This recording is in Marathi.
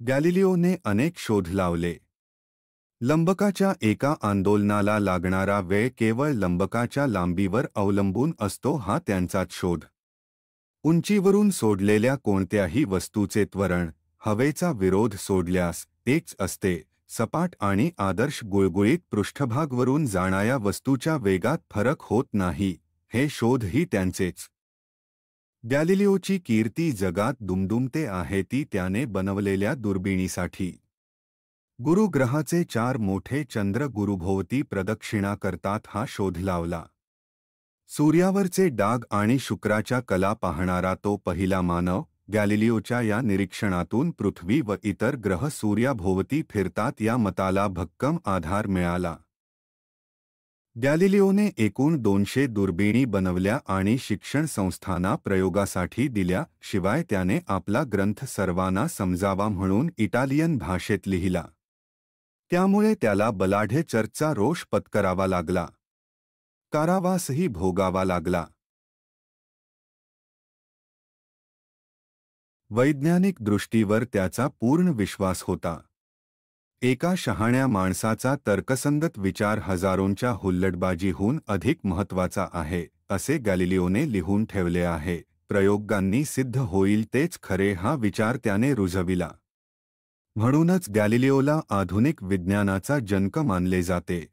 गॅलिलिओने अनेक शोध लावले. लंबकाच्या एका आंदोलनाला लागणारा वेळ केवळ लंबकाच्या लांबीवर अवलंबून असतो हा त्यांचाच शोध. उंचीवरून सोडलेल्या कोणत्याही वस्तूचे त्वरण हवेचा विरोध सोडल्यास एकच असते. सपाट आणि आदर्श गुळगुळीत पृष्ठभागावरून जाणाऱ्या वस्तूच्या वेगात फरक होत नाही. हे शोधही त्यांचेच. गॅलिलिओची कीर्ती जगात दुमदुमते आहे ती त्याने बनवलेल्या दुर्बिणीसाठी. गुरुग्रहाचे 4 मोठे चंद्र गुरुभोवती प्रदक्षिणा करतात हा शोध लावला. सूर्यावरचे डाग आणि शुक्राच्या कला पाहणारा तो पहिला मानव. गॅलिलिओच्या या निरीक्षणातून पृथ्वी व इतर ग्रह सूर्याभोवती फिरतात या मताला भक्कम आधार मिळाला. गॅलिलिओने एकूण 200 दुर्बिणी बनवल्या आणि शिक्षण संस्थांना प्रयोगासाठी दिल्या. शिवाय त्याने आपला ग्रंथ सर्वांना समजावा म्हणून इटालियन भाषेत लिहिला. त्यामुळे त्याला बलाढ्य चर्चचा रोष पत्करावा लागला. कारावासही भोगावा लागला. वैज्ञानिक दृष्टीवर त्याचा पूर्ण विश्वास होता. एका शहाण्या माणसाचा तर्कसंगत विचार हजारोंच्या हुल्लडबाजीहून अधिक महत्त्वाचा आहे, असे गॅलिलिओने लिहून ठेवले आहे. प्रयोगांनी सिद्ध होईल तेच खरे हा विचार त्याने रुजविला. म्हणूनच गॅलिलिओला आधुनिक विज्ञानाचा जनक मानले जाते.